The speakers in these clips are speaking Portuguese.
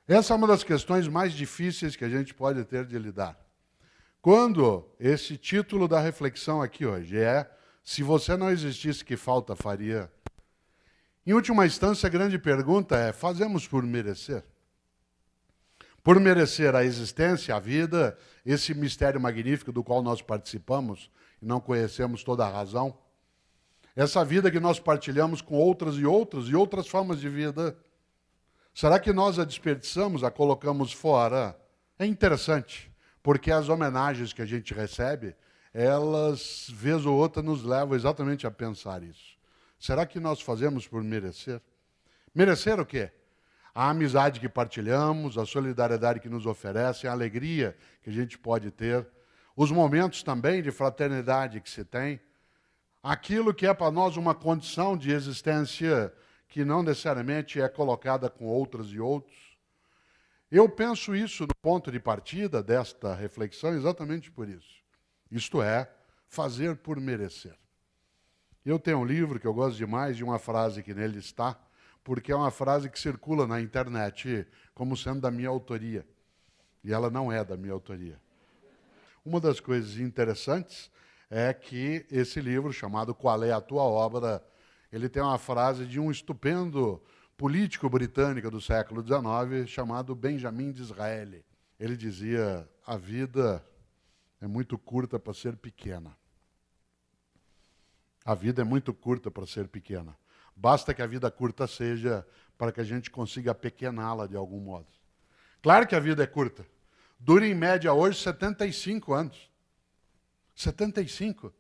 Essa é uma das questões mais difíceis que a gente pode ter de lidar. Quando esse título da reflexão aqui hoje é "Se você não existisse, que falta faria?" Em última instância, a grande pergunta é: fazemos por merecer? Por merecer a existência, a vida, esse mistério magnífico do qual nós participamos e não conhecemos toda a razão? Essa vida que nós partilhamos com outras e outras formas de vida. Será que nós a desperdiçamos, a colocamos fora? É interessante, porque as homenagens que a gente recebe, elas, vez ou outra, nos levam exatamente a pensar isso. Será que nós fazemos por merecer? Merecer o quê? A amizade que partilhamos, a solidariedade que nos oferecem, a alegria que a gente pode ter, os momentos também de fraternidade que se tem, aquilo que é para nós uma condição de existência que não necessariamente é colocada com outras e outros. Eu penso isso no ponto de partida desta reflexão exatamente por isso. Isto é, fazer por merecer. Eu tenho um livro que eu gosto demais de uma frase que nele está, porque é uma frase que circula na internet como sendo da minha autoria. E ela não é da minha autoria. Uma das coisas interessantes é que esse livro, chamado Qual é a Tua Obra?, ele tem uma frase de um estupendo político britânico do século XIX, chamado Benjamin Disraeli. Ele dizia: a vida é muito curta para ser pequena. A vida é muito curta para ser pequena. Basta que a vida curta seja para que a gente consiga pequená-la de algum modo. Claro que a vida é curta. Dura em média hoje 75 anos. 75.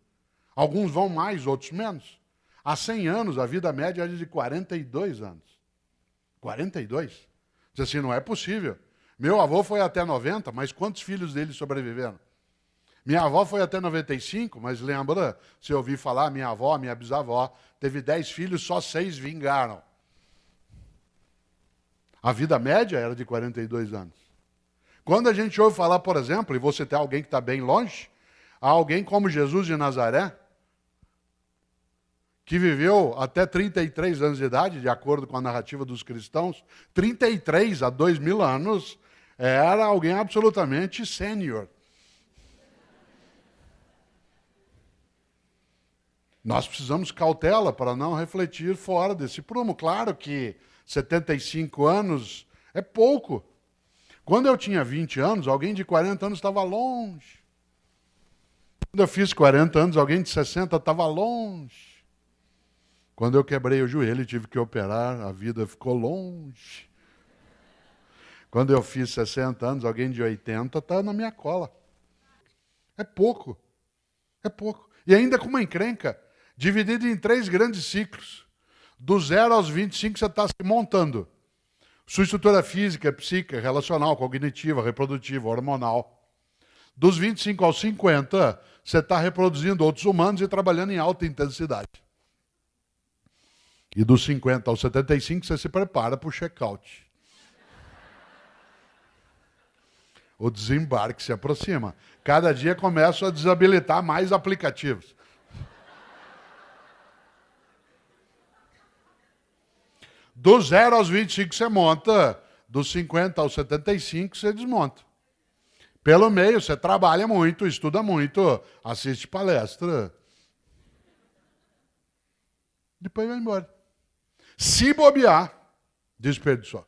Alguns vão mais, outros menos. Há 100 anos, a vida média era de 42 anos. 42? Diz assim, não é possível. Meu avô foi até 90, mas quantos filhos dele sobreviveram? Minha avó foi até 95, mas lembra, se eu ouvi falar, minha avó, minha bisavó, teve 10 filhos, só 6 vingaram. A vida média era de 42 anos. Quando a gente ouve falar, por exemplo, e você tem alguém que está bem longe, há alguém como Jesus de Nazaré, que viveu até 33 anos de idade, de acordo com a narrativa dos cristãos, 33 a 2000 anos, era alguém absolutamente sênior. Nós precisamos cautela para não refletir fora desse prumo. Claro que 75 anos é pouco. Quando eu tinha 20 anos, alguém de 40 anos estava longe. Quando eu fiz 40 anos, alguém de 60 estava longe. Quando eu quebrei o joelho e tive que operar, a vida ficou longe. Quando eu fiz 60 anos, alguém de 80 está na minha cola. É pouco. É pouco. E ainda com uma encrenca, dividido em 3 grandes ciclos. Do 0 aos 25 você está se montando. Sua estrutura física, psíquica, relacional, cognitiva, reprodutiva, hormonal. Dos 25 aos 50, você está reproduzindo outros humanos e trabalhando em alta intensidade. E dos 50 aos 75, você se prepara para o check-out. O desembarque se aproxima. Cada dia começam a desabilitar mais aplicativos. Do 0 aos 25 você monta, dos 50 aos 75 você desmonta. Pelo meio você trabalha muito, estuda muito, assiste palestra. Depois vai embora. Se bobear, desperdiçou.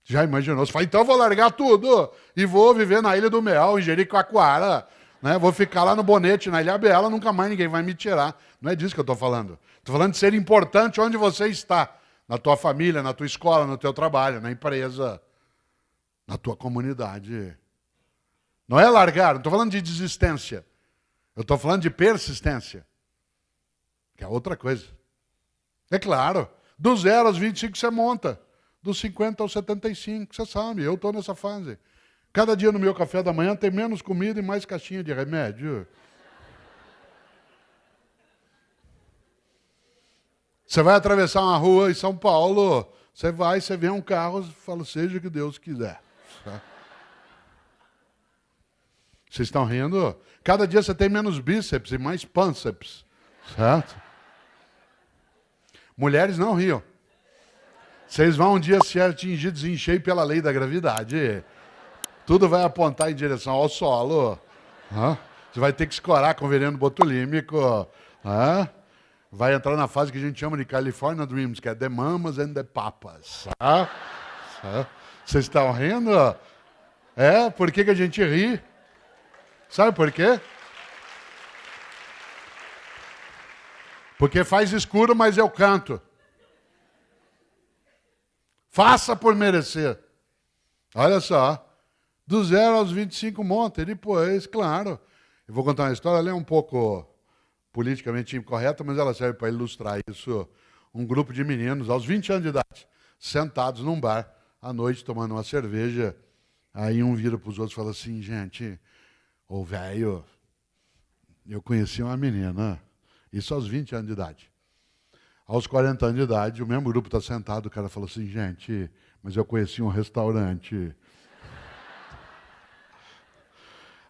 Já imaginou? Você fala, então eu vou largar tudo e vou viver na Ilha do Mel, em Jericoacoara, né? Vou ficar lá no Bonete, na Ilha Bela, nunca mais ninguém vai me tirar. Não é disso que eu estou falando. Estou falando de ser importante onde você está. Na tua família, na tua escola, no teu trabalho, na empresa, na tua comunidade. Não é largar, não estou falando de desistência. Eu estou falando de persistência. Que é outra coisa. É claro, do 0 aos 25 você monta. Dos 50 aos 75, você sabe, eu estou nessa fase. Cada dia no meu café da manhã tem menos comida e mais caixinha de remédio. Você vai atravessar uma rua em São Paulo, você vai, você vê um carro, fala, seja o que Deus quiser. Vocês estão rindo? Cada dia você tem menos bíceps e mais pânceps, certo? Mulheres não riam. Vocês vão um dia ser atingidos em cheio pela lei da gravidade. Tudo vai apontar em direção ao solo. Você vai ter que escorar com veneno botulímico. Vai entrar na fase que a gente chama de California Dreams, que é The Mamas and the Papas. Vocês estão rindo? Por que a gente ri? Sabe por quê? Porque faz escuro, mas eu canto. Faça por merecer. Olha só. Do 0 aos 25 monta. E depois, claro. Eu vou contar uma história, ela é um pouco politicamente incorreta, mas ela serve para ilustrar isso. Um grupo de meninos, aos 20 anos de idade, sentados num bar, à noite, tomando uma cerveja. Aí um vira para os outros e fala assim, gente, ô velho, eu conheci uma menina, isso aos 20 anos de idade. Aos 40 anos de idade, o mesmo grupo está sentado, o cara falou assim, gente, mas eu conheci um restaurante.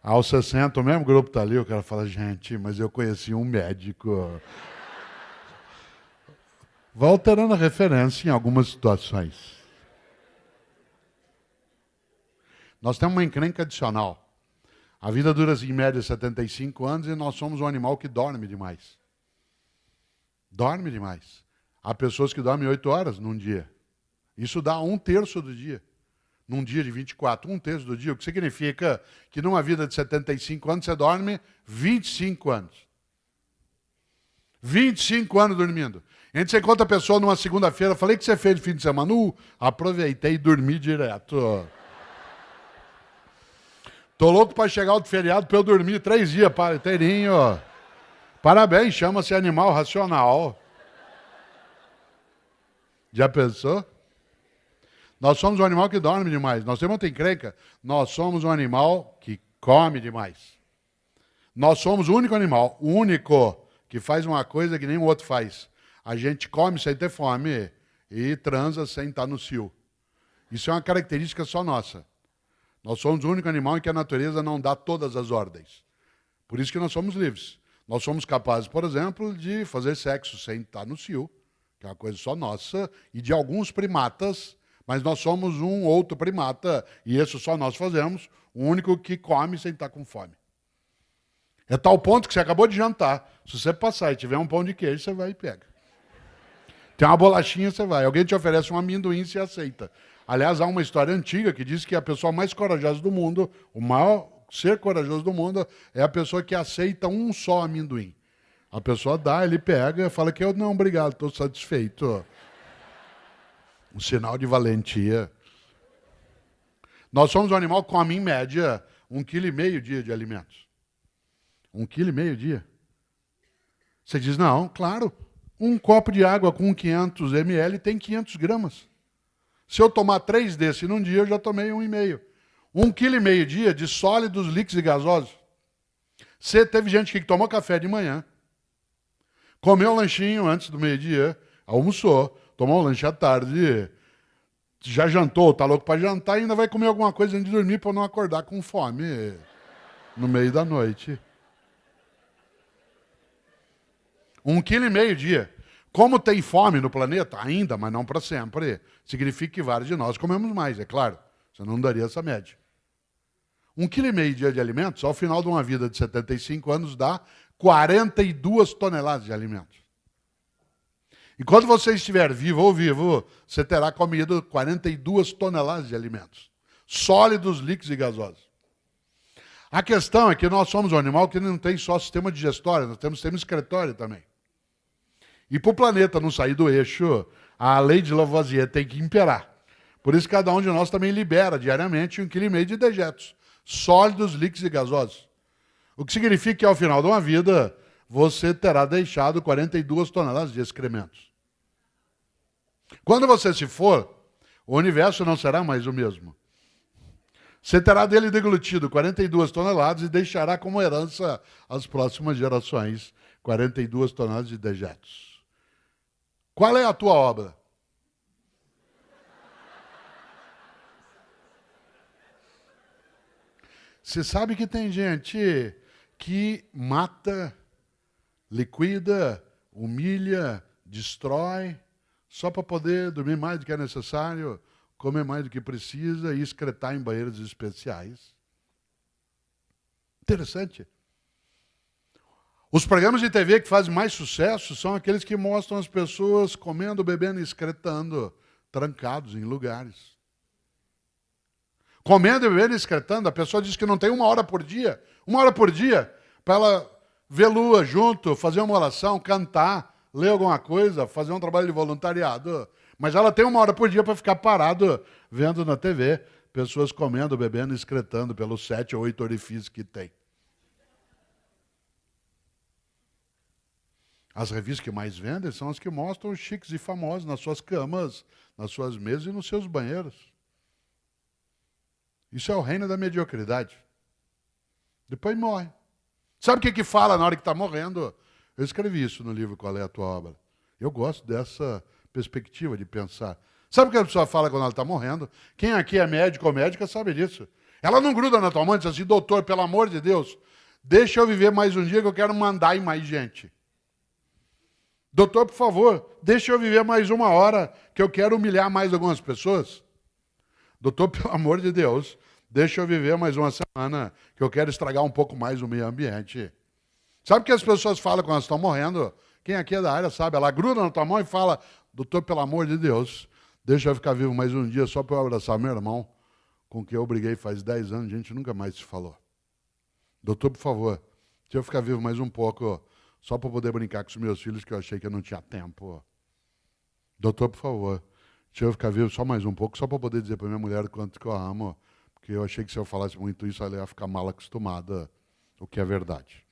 Aos 60, o mesmo grupo está ali, o cara fala, gente, mas eu conheci um médico. Vai alterando a referência em algumas situações. Nós temos uma encrenca adicional. A vida dura, em média, 75 anos e nós somos um animal que dorme demais. Dorme demais. Há pessoas que dormem 8 horas num dia. Isso dá 1/3 do dia. Num dia de 24, 1/3 do dia, o que significa que numa vida de 75 anos você dorme 25 anos. 25 anos dormindo. A gente encontra a pessoa numa segunda-feira, falei que você fez no fim de semana, aproveitei e dormi direto. Tô louco para chegar outro feriado para eu dormir 3 dias inteirinho. Parabéns, chama-se animal racional. Já pensou? Nós somos um animal que dorme demais. Nós temos outra encrenca. Nós somos um animal que come demais. Nós somos o único animal, o único que faz uma coisa que nem o outro faz. A gente come sem ter fome e transa sem estar no cio. Isso é uma característica só nossa. Nós somos o único animal em que a natureza não dá todas as ordens. Por isso que nós somos livres. Nós somos capazes, por exemplo, de fazer sexo sem estar no cio, que é uma coisa só nossa, e de alguns primatas. Mas nós somos um outro primata, e isso só nós fazemos, o único que come sem estar com fome. É tal ponto que você acabou de jantar. Se você passar e tiver um pão de queijo, você vai e pega. Tem uma bolachinha, você vai. Alguém te oferece um amendoim, você aceita. Aliás, há uma história antiga que diz que a pessoa mais corajosa do mundo, o maior ser corajoso do mundo, é a pessoa que aceita um só amendoim. A pessoa dá, ele pega, fala que eu não, obrigado, estou satisfeito. Um sinal de valentia. Nós somos um animal que come, em média, 1,5 kg dia de alimentos. 1,5 kg dia. Você diz, não, claro, um copo de água com 500 ml tem 500 gramas. Se eu tomar 3 desses num dia, eu já tomei 1,5 kg. 1,5 kg dia de sólidos, líquidos e gasosos. Teve gente que tomou café de manhã, comeu um lanchinho antes do meio-dia, almoçou, tomou um lanche à tarde, já jantou, tá louco para jantar e ainda vai comer alguma coisa antes de dormir para não acordar com fome no meio da noite. 1,5 kg dia. Como tem fome no planeta, ainda, mas não para sempre, significa que vários de nós comemos mais, é claro. Você não daria essa média. 1,5 kg dia de alimentos, ao final de uma vida de 75 anos, dá 42 toneladas de alimentos. E quando você estiver vivo ou vivo, você terá comido 42 toneladas de alimentos. Sólidos, líquidos e gasosos. A questão é que nós somos um animal que não tem só sistema digestório, nós temos sistema excretório também. E para o planeta não sair do eixo, a lei de Lavoisier tem que imperar. Por isso cada um de nós também libera diariamente 1,5 kg de dejetos. Sólidos, líquidos e gasosos. O que significa que ao final de uma vida, você terá deixado 42 toneladas de excrementos. Quando você se for, o universo não será mais o mesmo. Você terá dele deglutido 42 toneladas e deixará como herança às próximas gerações 42 toneladas de dejetos. Qual é a tua obra? Você sabe que tem gente que mata, liquida, humilha, destrói, só para poder dormir mais do que é necessário, comer mais do que precisa e excretar em banheiros especiais. Interessante. Os programas de TV que fazem mais sucesso são aqueles que mostram as pessoas comendo, bebendo e excretando, trancados em lugares. Comendo, bebendo e excretando, a pessoa diz que não tem 1 hora por dia, para ela ver lua junto, fazer uma oração, cantar, ler alguma coisa, fazer um trabalho de voluntariado. Mas ela tem 1 hora por dia para ficar parado vendo na TV pessoas comendo, bebendo e excretando pelos 7 ou 8 orifícios que tem. As revistas que mais vendem são as que mostram os chiques e famosos nas suas camas, nas suas mesas e nos seus banheiros. Isso é o reino da mediocridade. Depois morre. Sabe o que fala na hora que está morrendo? Eu escrevi isso no livro Qual é a Tua Obra. Eu gosto dessa perspectiva de pensar. Sabe o que a pessoa fala quando ela está morrendo? Quem aqui é médico ou médica sabe disso. Ela não gruda na tua mão e diz assim, doutor, pelo amor de Deus, deixa eu viver mais um dia que eu quero mandar em mais gente. Doutor, por favor, deixa eu viver mais 1 hora que eu quero humilhar mais algumas pessoas. Doutor, pelo amor de Deus, deixa eu viver mais 1 semana que eu quero estragar um pouco mais o meio ambiente. Sabe o que as pessoas falam quando elas estão morrendo? Quem aqui é da área sabe, ela gruda na tua mão e fala, doutor, pelo amor de Deus, deixa eu ficar vivo mais um dia só para eu abraçar meu irmão, com quem eu briguei faz 10 anos, a gente nunca mais se falou. Doutor, por favor, deixa eu ficar vivo mais um pouco, só para poder brincar com os meus filhos, que eu achei que eu não tinha tempo. Doutor, por favor, deixa eu ficar vivo só mais um pouco, só para poder dizer para minha mulher o quanto que eu amo, porque eu achei que se eu falasse muito isso, ela ia ficar mal acostumada, o que é verdade.